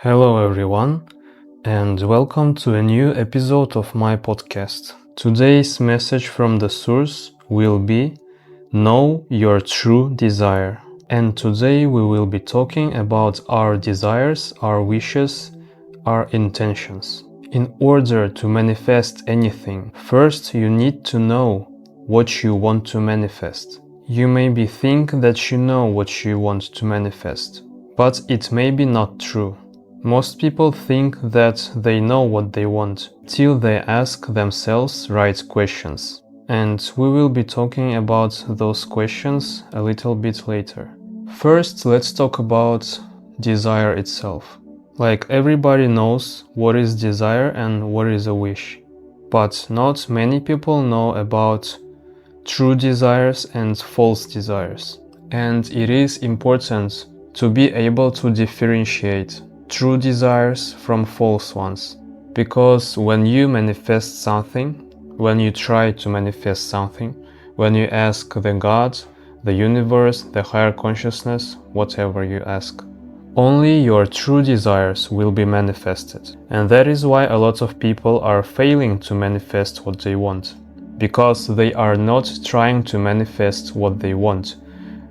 Hello everyone, and welcome to a new episode of my podcast. Today's message from the source will be Know your true desire. And today we will be talking about our desires, our wishes, our intentions. In order to manifest anything, first you need to know what you want to manifest. You maybe think that you know what you want to manifest, but it may be not true. Most people think that they know what they want till they ask themselves right questions. And we will be talking about those questions a little bit later. First, let's talk about desire itself. Like everybody knows what is desire and what is a wish. But not many people know about true desires and false desires. And it is important to be able to differentiate true desires from false ones. Because when you manifest something, when you try to manifest something, when you ask the God, the universe, the higher consciousness, whatever you ask, only your true desires will be manifested. And that is why a lot of people are failing to manifest what they want. Because they are not trying to manifest what they want,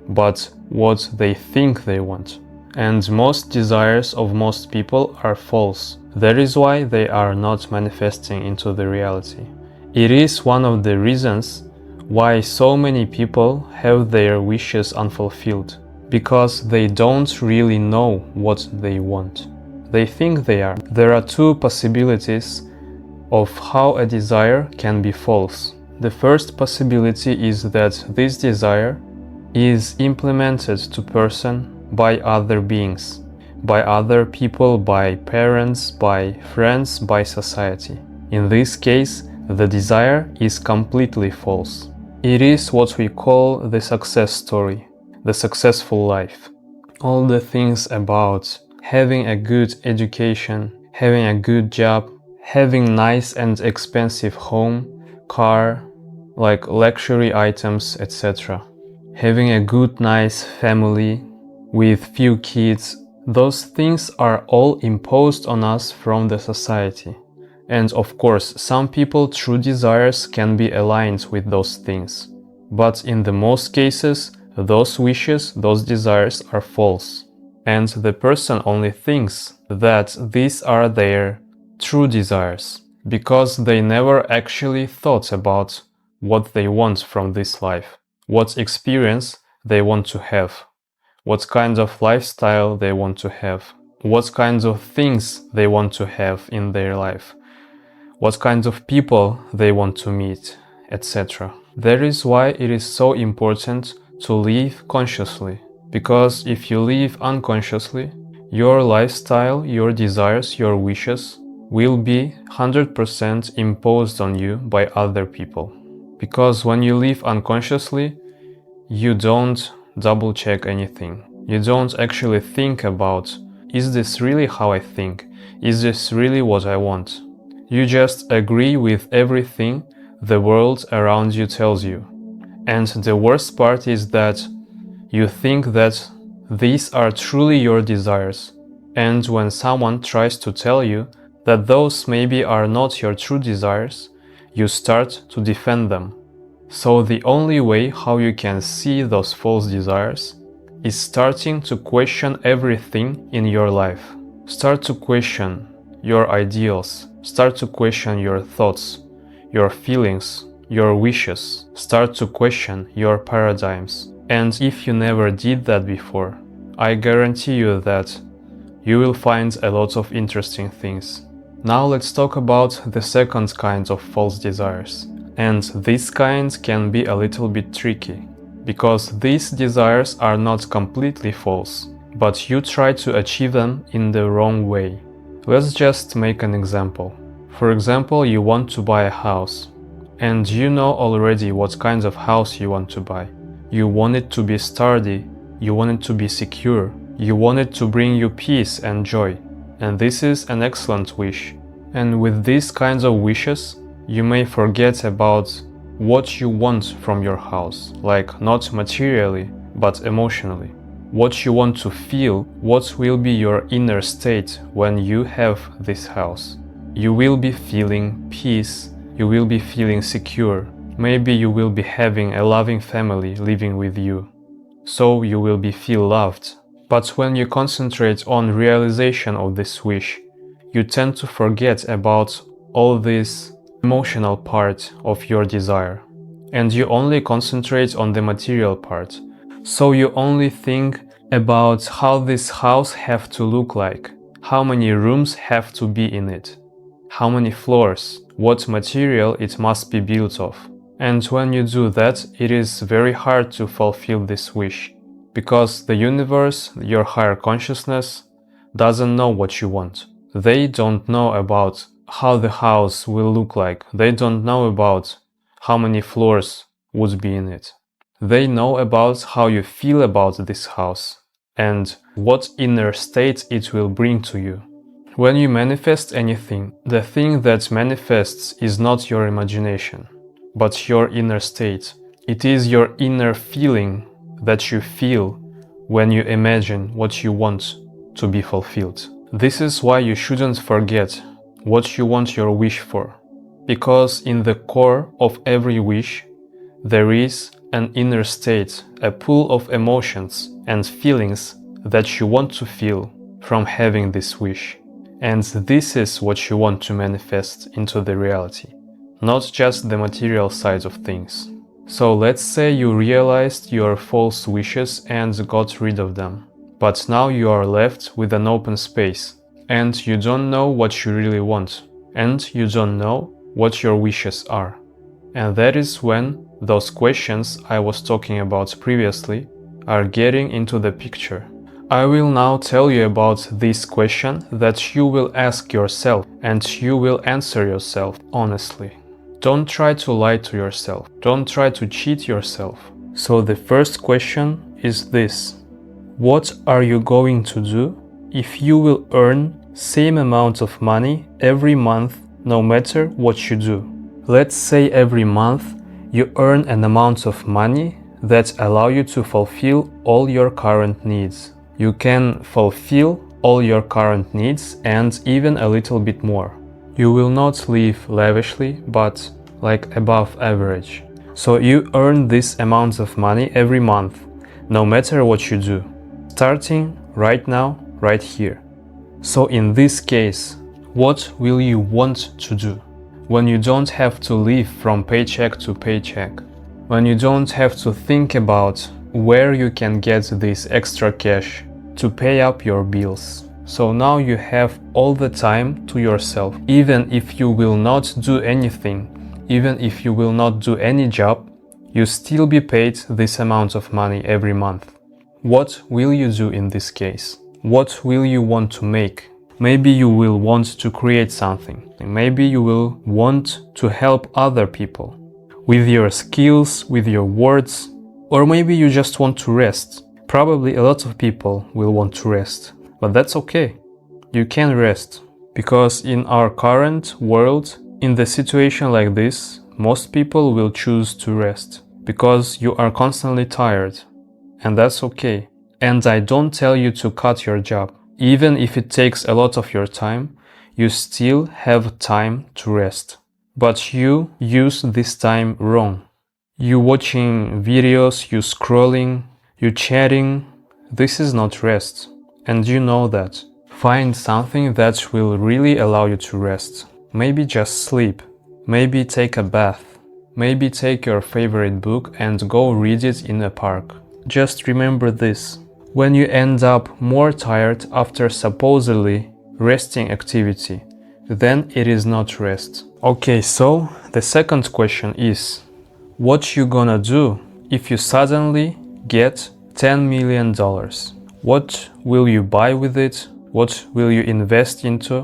but what they think they want. And most desires of most people are false. That is why they are not manifesting into the reality. It is one of the reasons why so many people have their wishes unfulfilled, because they don't really know what they want. They think they are. There are two possibilities of how a desire can be false. The first possibility is that this desire is implemented to person by other beings, by other people, by parents, by friends, by society. In this case, the desire is completely false. It is what we call the success story, the successful life. All the things about having a good education, having a good job, having nice and expensive home, car, like luxury items, etc. Having a good, nice family with few kids, those things are all imposed on us from the society. And of course, some people's true desires can be aligned with those things. But in the most cases, those wishes, those desires are false. And the person only thinks that these are their true desires, because they never actually thought about what they want from this life, what experience they want to have, what kind of lifestyle they want to have, what kinds of things they want to have in their life, what kinds of people they want to meet, etc. That is why it is so important to live consciously, because if you live unconsciously, your lifestyle, your desires, your wishes will be 100% imposed on you by other people. Because when you live unconsciously, you don't double check anything. You don't actually think about, is this really how I think? Is this really what I want? You just agree with everything the world around you tells you. And the worst part is that you think that these are truly your desires. And when someone tries to tell you that those maybe are not your true desires, you start to defend them. So the only way how you can see those false desires is starting to question everything in your life. Start to question your ideals. Start to question your thoughts, your feelings, your wishes. Start to question your paradigms. And if you never did that before, I guarantee you that you will find a lot of interesting things. Now let's talk about the second kind of false desires. And this kind can be a little bit tricky, because these desires are not completely false, but you try to achieve them in the wrong way. Let's just make an example. For example, you want to buy a house, and you know already what kind of house you want to buy. You want it to be sturdy, you want it to be secure, you want it to bring you peace and joy. And this is an excellent wish. And with these kinds of wishes, you may forget about what you want from your house, like not materially, but emotionally. what you want to feel, what will be your inner state when you have this house. You will be feeling peace, you will be feeling secure. Maybe you will be having a loving family living with you, so you will be feel loved. But when you concentrate on realization of this wish, you tend to forget about all this emotional part of your desire, and you only concentrate on the material part. So you only think about how this house have to look like, how many rooms have to be in it, how many floors, what material it must be built of. And when you do that, it is very hard to fulfill this wish, because the universe, your higher consciousness, doesn't know what you want. They don't know about how the house will look like. They don't know about how many floors would be in it. They know about how you feel about this house and what inner state it will bring to you. When you manifest anything, the thing that manifests is not your imagination, but your inner state. It is your inner feeling that you feel when you imagine what you want to be fulfilled. This is why you shouldn't forget what you want your wish for, because in the core of every wish there is an inner state, a pool of emotions and feelings that you want to feel from having this wish. And this is what you want to manifest into the reality, not just the material side of things. So let's say you realized your false wishes and got rid of them, but now you are left with an open space, and you don't know what you really want, and you don't know what your wishes are. And that is when those questions I was talking about previously are getting into the picture. I will now tell you about this question that you will ask yourself, and you will answer yourself honestly. Don't try to lie to yourself. Don't try to cheat yourself. So the first question is this: what are you going to do if you will earn same amount of money every month, no matter what you do? Let's say every month you earn an amount of money that allow you to fulfill all your current needs. You can fulfill all your current needs and even a little bit more. You will not live lavishly, but like above average. So you earn this amount of money every month, no matter what you do, starting right now, right here. So in this case, what will you want to do when you don't have to live from paycheck to paycheck? When you don't have to think about where you can get this extra cash to pay up your bills. So now you have all the time to yourself. Even if you will not do anything, even if you will not do any job, you still be paid this amount of money every month. What will you do in this case? What will you want to make? Maybe you will want to create something. Maybe you will want to help other people with your skills, with your words, or maybe you just want to rest. Probably a lot of people will want to rest, but that's okay. You can rest, because in our current world, in the situation like this, most people will choose to rest because you are constantly tired, and that's okay. And I don't tell you to cut your job. Even if it takes a lot of your time, you still have time to rest. But you use this time wrong. You watching videos, you scrolling, you chatting. This is not rest, and you know that. Find something that will really allow you to rest. Maybe just sleep. Maybe take a bath. Maybe take your favorite book and go read it in a park. Just remember this. When you end up more tired after supposedly resting activity, then it is not rest. Okay, so the second question is, what you gonna do if you suddenly get $10 million? What will you buy with it? What will you invest into?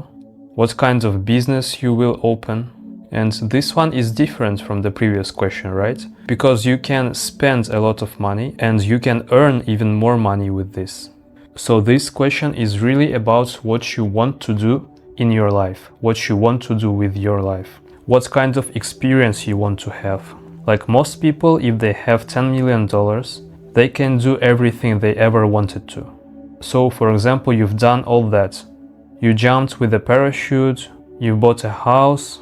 What kind of business you will open? And this one is different from the previous question, right? Because you can spend a lot of money and you can earn even more money with this. So this question is really about what you want to do in your life, what you want to do with your life, what kind of experience you want to have. Like most people, if they have $10 million, they can do everything they ever wanted to. So for example, you've done all that. You jumped with a parachute, you bought a house,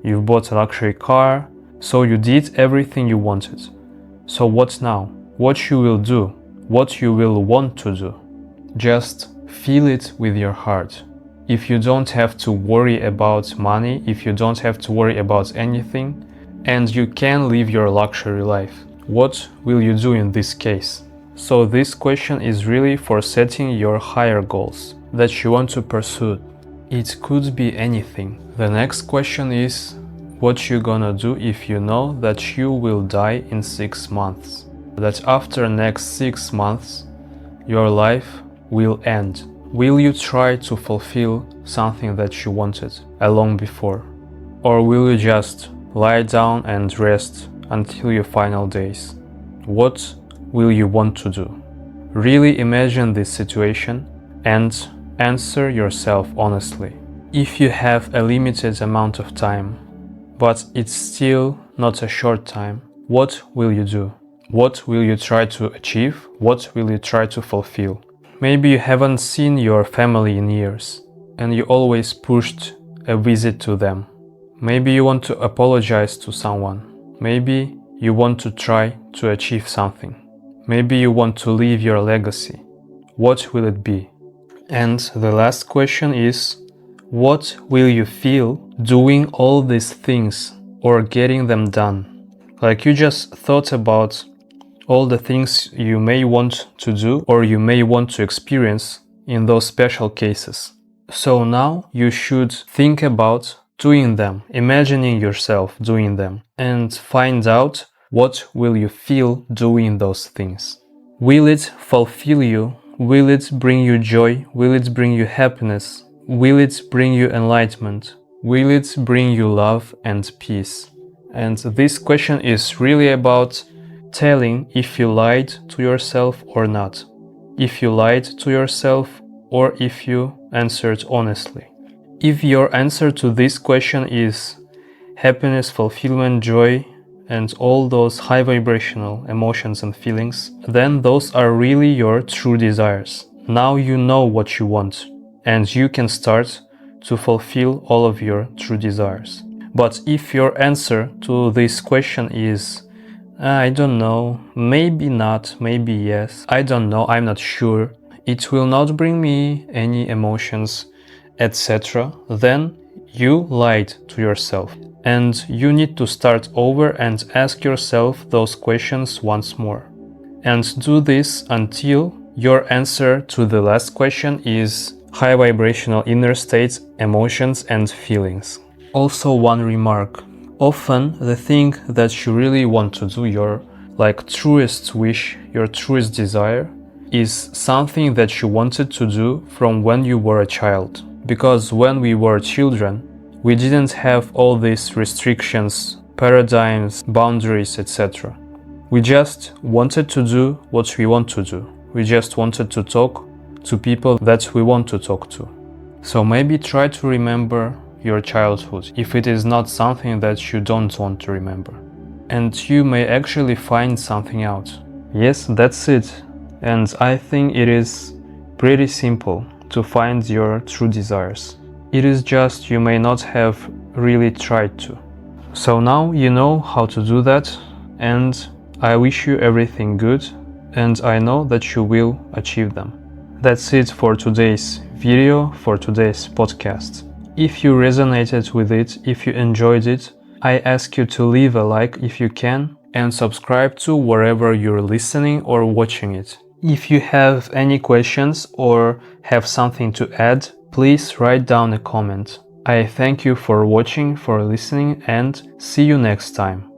you've bought a luxury car, so you did everything you wanted. So what now? What you will do? What you will want to do? Just feel it with your heart. If you don't have to worry about money, if you don't have to worry about anything, and you can live your luxury life, what will you do in this case? So this question is really for setting your higher goals that you want to pursue. It could be anything. The next question is, what you gonna do if you know that you will die in 6 months? That after next 6 months, your life will end. Will you try to fulfill something that you wanted long before? Or will you just lie down and rest until your final days? What will you want to do? Really imagine this situation and answer yourself honestly. If you have a limited amount of time, but it's still not a short time, what will you do? What will you try to achieve? What will you try to fulfill? Maybe you haven't seen your family in years, and you always pushed a visit to them. Maybe you want to apologize to someone. Maybe you want to try to achieve something. Maybe you want to leave your legacy. What will it be? And the last question is, what will you feel doing all these things or getting them done? Like you just thought about all the things you may want to do or you may want to experience in those special cases. So now you should think about doing them, imagining yourself doing them, and find out what will you feel doing those things. Will it fulfill you? Will it bring you joy? Will it bring you happiness? Will it bring you enlightenment? Will it bring you love and peace? And this question is really about telling if you lied to yourself or not. If you lied to yourself or if you answered honestly. If your answer to this question is happiness, fulfillment, joy, and all those high vibrational emotions and feelings, then those are really your true desires. Now you know what you want, and you can start to fulfill all of your true desires. But if your answer to this question is, I don't know, maybe not, maybe yes, I don't know, I'm not sure, it will not bring me any emotions, etc., then you lied to yourself. And you need to start over and ask yourself those questions once more. And do this until your answer to the last question is high vibrational inner states, emotions and feelings. Also one remark. Often the thing that you really want to do, your truest wish, your truest desire, is something that you wanted to do from when you were a child. Because when we were children, we didn't have all these restrictions, paradigms, boundaries, etc. We just wanted to do what we want to do. We just wanted to talk to people that we want to talk to. So maybe try to remember your childhood, if it is not something that you don't want to remember. And you may actually find something out. Yes, that's it. And I think it is pretty simple to find your true desires. It is just you may not have really tried to. So now you know how to do that, and I wish you everything good, and I know that you will achieve them. That's it for today's video, for today's podcast. If you resonated with it, if you enjoyed it, I ask you to leave a like if you can, and subscribe to wherever you're listening or watching it. If you have any questions or have something to add, please write down a comment. I thank you for watching, for listening, and see you next time.